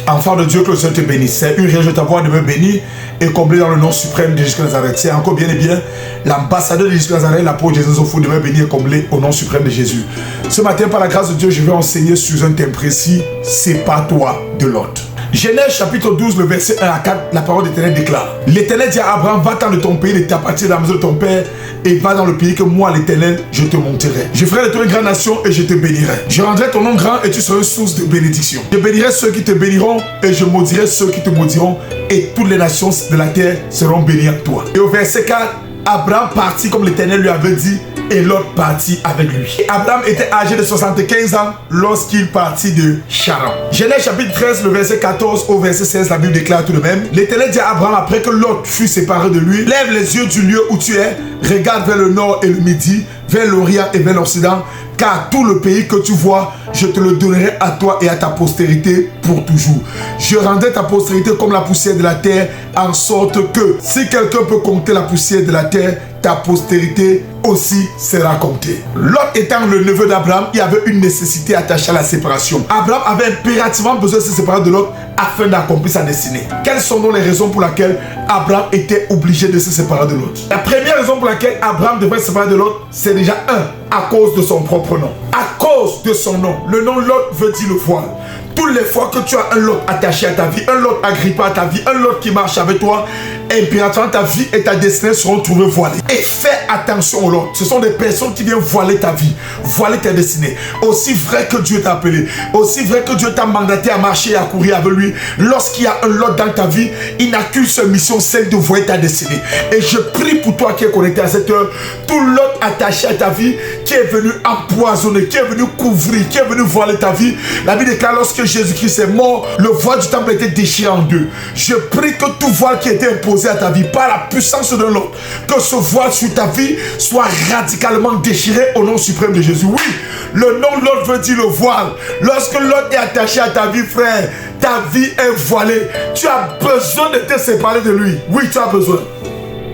Enfant de Dieu, que le Seigneur te bénisse. C'est une région de ta voix de me bénir et combler dans le nom suprême de Jésus de Nazareth. C'est encore bien et bien l'ambassadeur de Jésus de Nazareth, l'apôtre Jésus au fond de me bénir et combler au nom suprême de Jésus. Ce matin, par la grâce de Dieu, je vais enseigner sur un thème précis. Sépare-toi de l'autre. Genèse chapitre 12, le verset 1 à 4, la parole d'Éternel déclare: L'Éternel dit à Abraham, va-t'en de ton pays, de ta partie, de la maison de ton père, et va dans le pays que moi, l'Éternel, je te montrerai. Je ferai de toi une grande nation et je te bénirai. Je rendrai ton nom grand et tu seras une source de bénédiction. Je bénirai ceux qui te béniront et je maudirai ceux qui te maudiront, et toutes les nations de la terre seront bénies à toi. Et au verset 4, Abraham partit comme l'Éternel lui avait dit, et Lot partit avec lui. Et Abraham était âgé de 75 ans lorsqu'il partit de Charan. Genèse chapitre 13, le verset 14 au verset 16, la Bible déclare tout de même: L'Éternel dit à Abraham après que Lot fut séparé de lui: Lève les yeux du lieu où tu es, regarde vers le nord et le midi, vers l'Orient et vers l'Occident, car tout le pays que tu vois, je te le donnerai à toi et à ta postérité pour toujours. Je rendrai ta postérité comme la poussière de la terre, en sorte que si quelqu'un peut compter la poussière de la terre, ta postérité aussi sera comptée. Lot étant le neveu d'Abraham, il y avait une nécessité attachée à la séparation. Abraham avait impérativement besoin de se séparer de Lot afin d'accomplir sa destinée. Quelles sont donc les raisons pour lesquelles Abraham était obligé de se séparer de Lot? La première raison pour laquelle Abraham devait se séparer de Lot, c'est déjà à cause de son propre nom. À cause de son nom. Le nom Lot veut dire le voile. Toutes les fois que tu as un Lot attaché à ta vie, un Lot agrippé à ta vie, un Lot qui marche avec toi, impérativement ta vie et ta destinée seront trouvées voilées. Et fais attention aux Lot. Ce sont des personnes qui viennent voiler ta vie, voiler ta destinée. Aussi vrai que Dieu t'a appelé, aussi vrai que Dieu t'a mandaté à marcher et à courir avec lui, lorsqu'il y a un Lot dans ta vie, il n'a qu'une seule mission, celle de voiler ta destinée. Et je prie pour toi qui es connecté à cette heure, tout Lot attaché à ta vie, qui est venu empoisonner, qui est venu couvrir, qui est venu voiler ta vie. La Bible déclare, lorsque Jésus-Christ est mort, le voile du temple était déchiré en deux. Je prie que tout voile qui était imposé à ta vie par la puissance de l'autre, que ce voile sur ta vie soit radicalement déchiré au nom suprême de Jésus. Oui, le nom de l'autre veut dire le voile. Lorsque l'autre est attaché à ta vie, frère, ta vie est voilée. Tu as besoin de te séparer de lui. Oui, tu as besoin.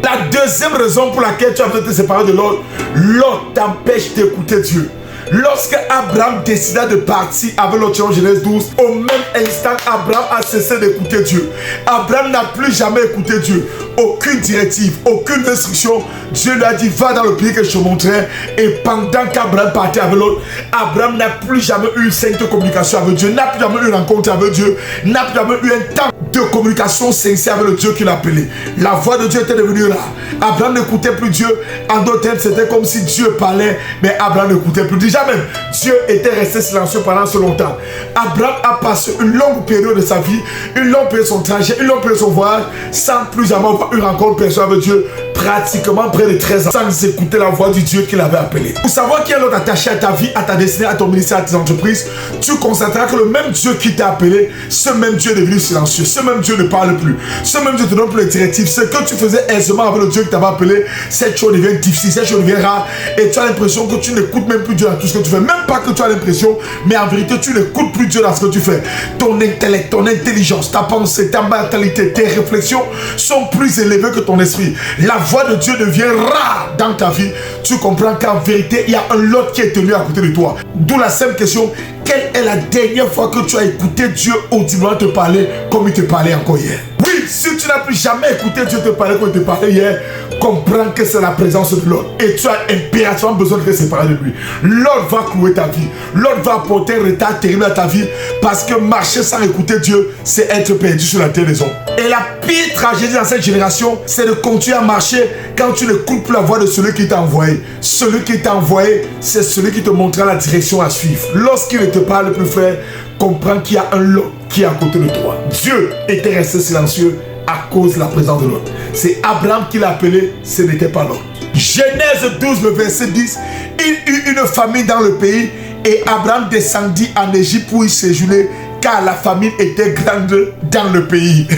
La deuxième raison pour laquelle tu as besoin de te séparer de l'autre, l'autre t'empêche d'écouter Dieu. Lorsque Abraham décida de partir avec l'autre en Genèse 12, au même instant, Abraham a cessé d'écouter Dieu. Abraham n'a plus jamais écouté Dieu. Aucune directive, aucune instruction. Dieu lui a dit, va dans le pays que je te montrerai. Et pendant qu'Abraham partait avec l'autre, Abraham n'a plus jamais eu une sainte communication avec Dieu, n'a plus jamais eu une rencontre avec Dieu, n'a plus jamais eu un temps de communication sincère avec le Dieu qu'il appelait. La voix de Dieu était devenue rare. Abraham n'écoutait plus Dieu. En d'autres termes, c'était comme si Dieu parlait, mais Abraham n'écoutait plus. Déjà même, Dieu était resté silencieux pendant ce longtemps. Abraham a passé une longue période de sa vie, une longue période de son trajet, une longue période de son voyage, sans plus jamais avoir une rencontre personnelle avec Dieu, pratiquement près de 13 ans, sans écouter la voix du Dieu qu'il avait appelé. Pour savoir qui est l'autre attaché à ta vie, à ta destinée, à ton ministère, à tes entreprises, tu constateras que le même Dieu qui t'a appelé, ce même Dieu est devenu silencieux, ce même Dieu ne parle plus, ce même Dieu te donne plus les directives. Ce que tu faisais aisément avec le Dieu qui t'avait appelé, cette chose devient difficile, cette chose devient rare, et tu as l'impression que tu n'écoutes même plus Dieu dans tout ce que tu fais. Même pas que tu as l'impression, mais en vérité, tu n'écoutes plus Dieu dans ce que tu fais. Ton intellect, ton intelligence, ta pensée, ta mentalité, tes réflexions sont plus élevées que ton esprit. La voix de Dieu devient rare dans ta vie. Tu comprends qu'en vérité, il y a un Lot qui est tenu à côté de toi. D'où la simple question: quelle est la dernière fois que tu as écouté Dieu audiblement te parler comme il te parlait encore hier? Oui, si tu n'as plus jamais écouté Dieu te parler comme il te parlait hier, comprends que c'est la présence de l'autre. Et tu as impérativement besoin de te séparer de lui. L'autre va clouer ta vie. L'autre va apporter un retard terrible à ta vie, parce que marcher sans écouter Dieu, c'est être perdu sur la terre des hommes. Et la pire tragédie dans cette génération, c'est de continuer à marcher quand tu n'écoutes plus la voix de celui qui t'a envoyé. Celui qui t'a envoyé, c'est celui qui te montrera la direction à suivre. Lorsqu'il ne te parle plus, frère, comprends qu'il y a un lot qui est à côté de toi. Dieu était resté silencieux à cause de la présence de l'autre. C'est Abraham qui l'a appelé, ce n'était pas l'autre. Genèse 12, le verset 10. Il eut une famine dans le pays et Abraham descendit en Égypte pour y séjourner, car la famine était grande dans le pays.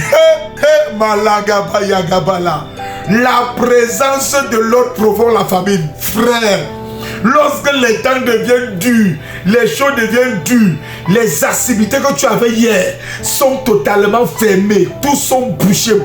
La présence de l'autre provoque la famine. Frère, lorsque les temps deviennent durs, les choses deviennent dures, les activités que tu avais hier sont totalement fermées, tous sont bouchés,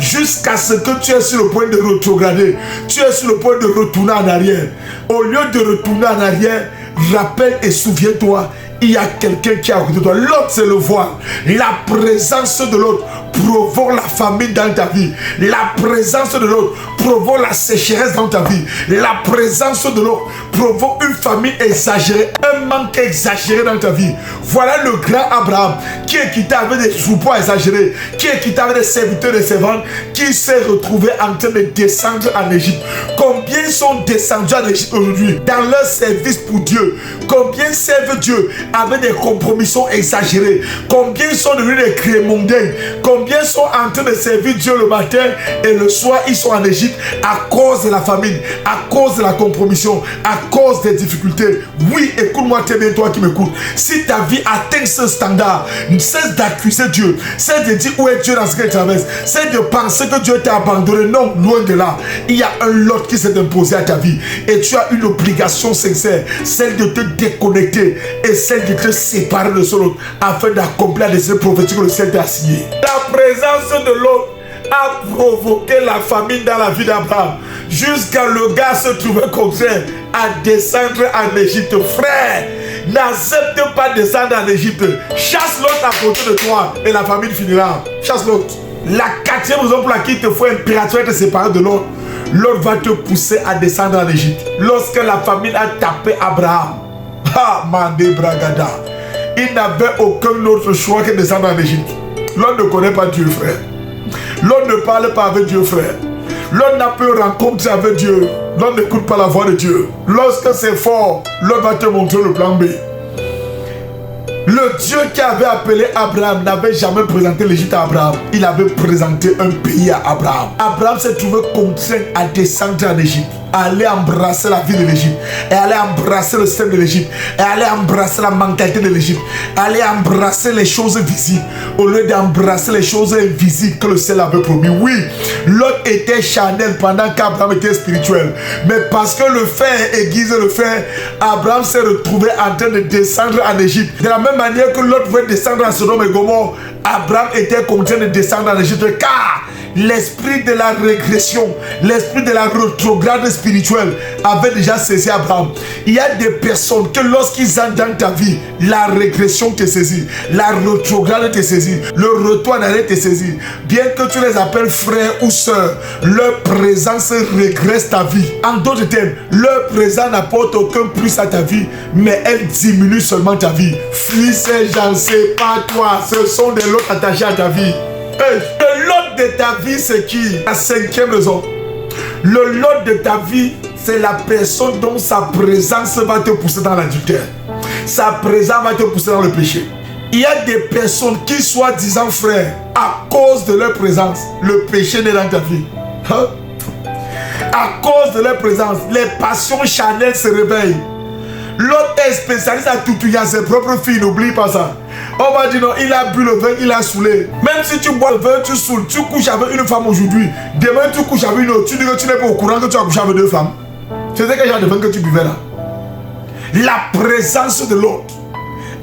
jusqu'à ce que tu es sur le point de rétrograder, tu es sur le point de retourner en arrière. Au lieu de retourner en arrière, rappelle et souviens-toi il y a quelqu'un qui est à côté de toi. L'autre, c'est le voile. La présence de l'autre provoque la famine dans ta vie. La présence de l'autre provoque la sécheresse dans ta vie. La présence de l'autre provoque une famine exagérée, un manque exagéré dans ta vie. Voilà le grand Abraham qui est quitté avec des troupeaux exagérés, qui est quitté avec des serviteurs et des servantes, qui s'est retrouvé en train de descendre en Égypte. Combien sont descendus en Égypte aujourd'hui dans leur service pour Dieu? Combien servent Dieu avec des compromissions exagérées? Combien sont devenus des crémondains? Combien sont en train de servir Dieu le matin et le soir ils sont en Égypte à cause de la famine, à cause de la compromission, à cause des difficultés? Oui, écoute-moi très bien, toi qui m'écoutes. Si ta vie atteint ce standard, cesse d'accuser Dieu, cesse de dire où est Dieu dans ce qu'il traverse, cesse de penser que Dieu t'a abandonné. Non, loin de là. Il y a un lot qui s'est imposé à ta vie et tu as une obligation sincère, celle de te déconnecter et celle de te séparer de ce lot afin d'accomplir la destinée prophétique que le ciel t'a assigné. La présence de l'autre a provoqué la famine dans la vie d'Abraham jusqu'à le gars se trouver contraint à descendre en Égypte. Frère, n'accepte pas de descendre en Égypte. Chasse l'autre à côté de toi et la famine finira. Chasse l'autre. La quatrième raison pour laquelle il te faut impérativement te séparer de l'autre, l'autre va te pousser à descendre en Égypte. Lorsque la famine a tapé Abraham, Mandé Bragada, il n'avait aucun autre choix que de descendre en Égypte. L'autre ne connaît pas Dieu, frère. L'autre ne parle pas avec Dieu, frère. L'autre n'a pas eu rencontre avec Dieu. L'autre n'écoute pas la voix de Dieu. Lorsque c'est fort, l'autre va te montrer le plan B. Le Dieu qui avait appelé Abraham n'avait jamais présenté l'Égypte à Abraham. Il avait présenté un pays à Abraham. Abraham s'est trouvé contraint à descendre en Égypte, à aller embrasser la vie de l'Égypte, et aller embrasser le système de l'Égypte, et aller embrasser la mentalité de l'Égypte, aller embrasser les choses visibles au lieu d'embrasser les choses invisibles que le ciel avait promis. Oui, l'autre était charnel pendant qu'Abraham était spirituel, mais parce que le fer aiguise le fer, Abraham s'est retrouvé en train de descendre en Égypte. De la même manière que l'autre voulait descendre en Sodome et Gomorrhe, Abraham était contraint de descendre en Égypte, car l'esprit de la régression, l'esprit de la rétrograde spirituelle avait déjà saisi Abraham. Il y a des personnes que lorsqu'ils entrent dans ta vie, la régression te saisit, la rétrograde te saisit, le retour en arrière te saisit. Bien que tu les appelles frères ou sœurs, leur présence régresse ta vie. En d'autres termes, leur présence n'apporte aucun plus à ta vie, mais elle diminue seulement ta vie. Fuis ces gens, c'est pas toi, ce sont des lots attachés à ta vie. Le lot de ta vie, c'est qui? La cinquième raison. Le lot de ta vie, c'est la personne dont sa présence va te pousser dans l'adultère. Sa présence va te pousser dans le péché. Il y a des personnes qui, soi-disant frères, à cause de leur présence, le péché n'est dans ta vie. À cause de leur présence, les passions charnelles se réveillent. L'autre est spécialiste à tout à ses propres filles, n'oublie pas ça. On va dire non, il a bu le vin, il a saoulé. Même si tu bois le vin, tu saoules, tu couches avec une femme aujourd'hui. Demain, tu couches avec une autre. Tu dis que tu n'es pas au courant que tu as couché avec deux femmes. C'était quel genre de vin que tu buvais là? La présence de l'autre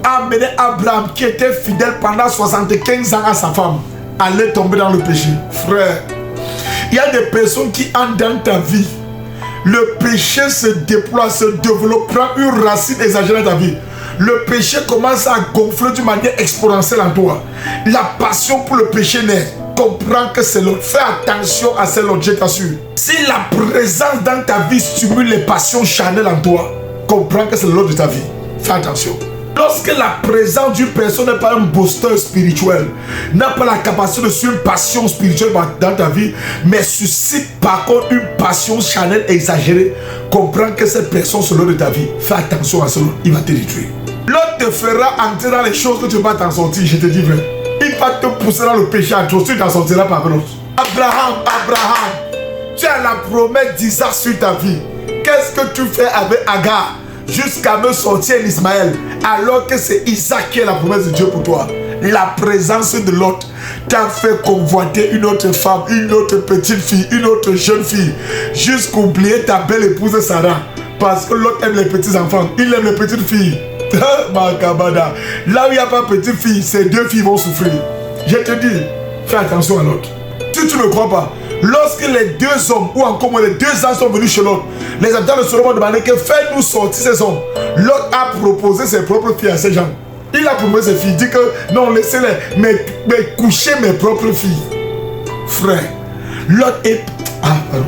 a amené Abraham, qui était fidèle pendant 75 ans à sa femme, à aller tomber dans le péché. Frère, il y a des personnes qui entrent dans ta vie. Le péché se déploie, se développe, prend une racine exagérée dans ta vie. Le péché commence à gonfler d'une manière exponentielle en toi. La passion pour le péché naît. Comprends que c'est l'autre. Fais attention à cet objet, je t'assure. Si la présence dans ta vie stimule les passions charnelles en toi, comprends que c'est l'autre de ta vie. Fais attention. Lorsque la présence d'une personne n'est pas un booster spirituel, n'a pas la capacité de suivre une passion spirituelle dans ta vie, mais suscite par contre une passion charnelle exagérée, comprends que cette personne c'est l'autre de ta vie. Fais attention à cela, il va te détruire. L'autre te fera entrer dans les choses que tu ne vas t'en sortir, je te dis vrai. Il va te pousser dans le péché à toi, tu t'en sortiras par l'autre. Abraham, tu as la promesse d'Isaac sur ta vie. Qu'est-ce que tu fais avec Agar jusqu'à me sortir l'Ismaël, alors que c'est Isaac qui est la promesse de Dieu pour toi? La présence de l'autre t'a fait convoiter une autre femme, une autre petite fille, une autre jeune fille, jusqu'à oublier ta belle épouse Sarah, parce que l'autre aime les petits enfants, il aime les petites filles. Là où il n'y a pas petite fille, ces deux filles vont souffrir. Je te dis, fais attention à l'autre. Si tu ne crois pas, Lorsque les deux hommes, ou encore les deux ans sont venus chez Lot, les habitants de Sodome ont demandé que fais-nous sortir ces hommes. Lot a proposé ses propres filles à ces gens. Il a proposé ses filles, il dit que non, laissez-les, mais couchez mes propres filles. Frère, Lot est... Ah, pardon.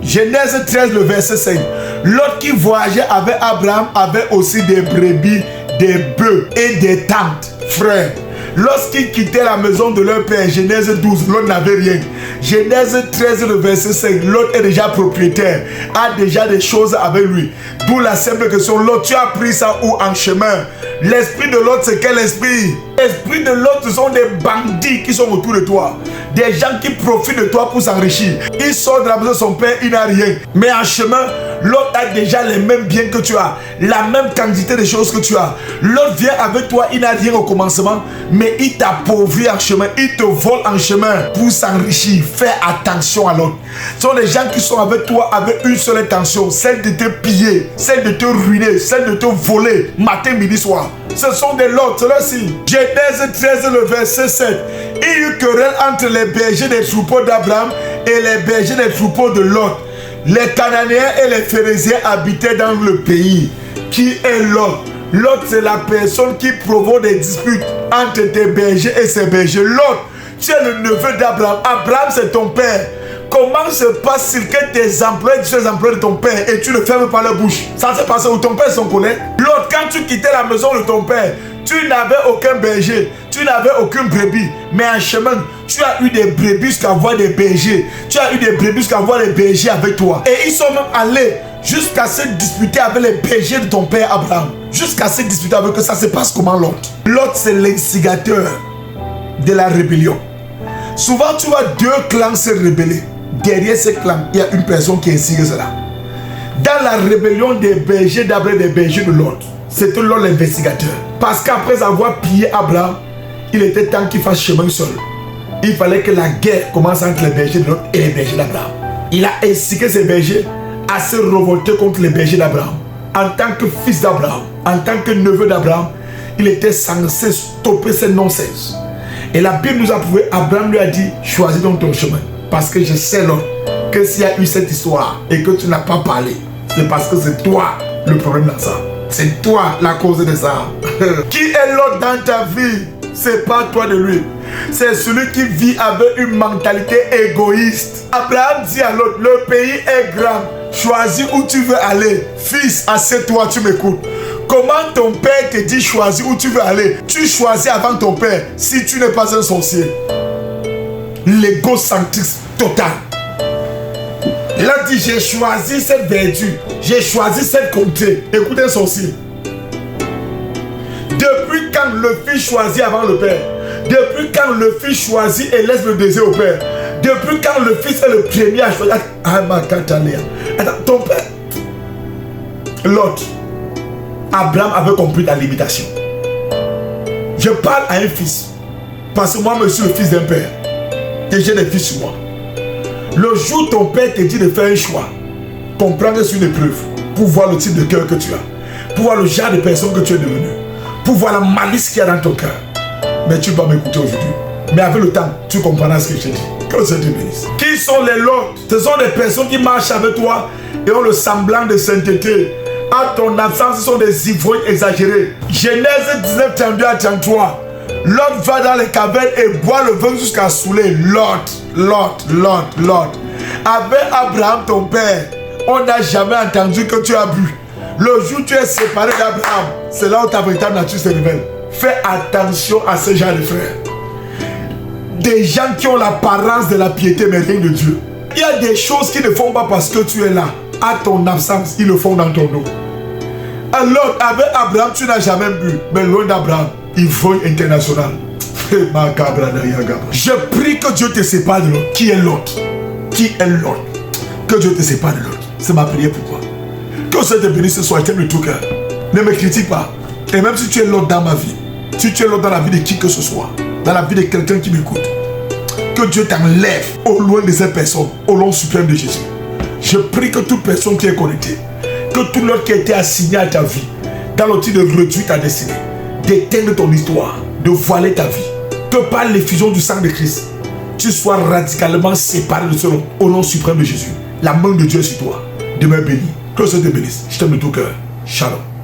Genèse 13, le verset 5. Lot qui voyageait avec Abraham avait aussi des brebis, des bœufs et des tentes. Frère, lorsqu'ils quittaient la maison de leur père, Genèse 12, Lot n'avait rien. Genèse 13, le verset 5, Lot est déjà propriétaire, a déjà des choses avec lui. D'où la simple question, Lot, tu as pris ça où en chemin? L'esprit de Lot, c'est quel esprit? L'esprit de Lot, ce sont des bandits qui sont autour de toi. Des gens qui profitent de toi pour s'enrichir. Il sort de la maison de son père, il n'a rien. Mais en chemin, Lot a déjà les mêmes biens que tu as. La même quantité de choses que tu as. Lot vient avec toi, il n'a rien au commencement. Mais il t'appauvrit en chemin. Il te vole en chemin pour s'enrichir. Fais attention à l'autre. Ce sont des gens qui sont avec toi avec une seule intention. Celle de te piller, celle de te ruiner, celle de te voler. Matin, midi, soir. Ce sont des lots, ceux-là-ci. Genèse 13, le verset 7. Il y eut querelle entre les bergers des troupeaux d'Abraham et les bergers des troupeaux de Lot. Les Cananéens et les Phérésiens habitaient dans le pays. Qui est Lot? Lot, c'est la personne qui provoque des disputes entre tes bergers et ses bergers. Lot, tu es le neveu d'Abraham. Abraham, c'est ton père. Comment se passe-t-il que tes employés, tu es les employés de ton père et tu ne fermes pas la bouche? Ça s'est passé où ton père s'en connaît. L'autre, quand tu quittais la maison de ton père, tu n'avais aucun berger, tu n'avais aucune brebis. Mais en chemin, tu as eu des brebis jusqu'à voir des bergers. Tu as eu des brebis jusqu'à voir les bergers avec toi. Et ils sont même allés jusqu'à se disputer avec les bergers de ton père Abraham. Jusqu'à se disputer avec eux. Ça se passe comment l'autre? L'autre, c'est l'instigateur de la rébellion. Souvent, tu vois deux clans se rebeller. Derrière ces clans, il y a une personne qui instige cela. Dans la rébellion des bergers d'Abraham et des bergers de Lot, c'était Lot l'investigateur. Parce qu'après avoir pillé Abraham, il était temps qu'il fasse chemin seul. Il fallait que la guerre commence entre les bergers de Lot et les bergers d'Abraham. Il a incité ses bergers à se révolter contre les bergers d'Abraham. En tant que fils d'Abraham, en tant que neveu d'Abraham, il était censé stopper ces non-sens. Et la Bible nous a prouvé, Abraham lui a dit, choisis donc ton chemin. Parce que je sais Lot, que s'il y a eu cette histoire et que tu n'as pas parlé, c'est parce que c'est toi le problème dans ça. C'est toi la cause de ça. Qui est Lot dans ta vie? C'est pas toi de lui. C'est celui qui vit avec une mentalité égoïste. Abraham dit à Lot, le pays est grand. Choisis où tu veux aller. Fils, assieds-toi, tu m'écoutes. Comment ton père te dit choisis où tu veux aller? Tu choisis avant ton père si tu n'es pas un sorcier. L'égocentrisme total. Il a dit j'ai choisi cette vertu, j'ai choisi cette contrée. Écoutez un sorcier. Depuis quand le fils choisit avant le père? Depuis quand le fils choisit et laisse le désir au père? Depuis quand le fils est le premier à choisir? Attends, ton père Lot, Abraham avait compris la limitation. Je parle à un fils parce que moi je suis le fils d'un père et j'ai des fils sur moi. Le jour où ton père te dit de faire un choix, comprends que c'est une épreuve pour voir le type de cœur que tu as, pour voir le genre de personne que tu es devenu, pour voir la malice qu'il y a dans ton cœur. Mais tu vas m'écouter aujourd'hui. Mais avec le temps, tu comprendras ce que je dis. Que Dieu te bénisse. Qui sont les Lot? Ce sont des personnes qui marchent avec toi et ont le semblant de sainteté. À ton absence, ce sont des ivrognes exagérés. Genèse 19, 32 à 33. Lot va dans les cavernes et boit le vin jusqu'à saouler. Lot. Avec Abraham, ton père, on n'a jamais entendu que tu as bu. Le jour où tu es séparé d'Abraham, c'est là où ta véritable nature se révèle. Fais attention à ce genre de frères. Des gens qui ont l'apparence de la piété, mais rien de Dieu. Il y a des choses qu'ils ne font pas parce que tu es là. À ton absence, ils le font dans ton dos. Alors, avec Abraham, tu n'as jamais bu. Mais loin d'Abraham, il faut international. Je prie que Dieu te sépare de l'autre. Qui est l'autre? Qui est l'autre? Que Dieu te sépare de l'autre. C'est ma prière pour toi. Que Dieu te bénisse ce soir, t'aime de tout cœur. Ne me critique pas. Et même si tu es l'autre dans ma vie, si tu es l'autre dans la vie de qui que ce soit, dans la vie de quelqu'un qui m'écoute, que Dieu t'enlève au loin de ces personnes, au nom suprême de Jésus. Je prie que toute personne qui est connectée, que tout l'autre qui a été assigné à ta vie, dans l'outil de réduire ta destinée, d'éteindre ton histoire, de voiler ta vie, que par l'effusion du sang de Christ, tu sois radicalement séparé de ce nom, au nom suprême de Jésus. La main de Dieu est sur toi. Demeure béni. Que Dieu te bénisse. Je t'aime de tout cœur. Shalom.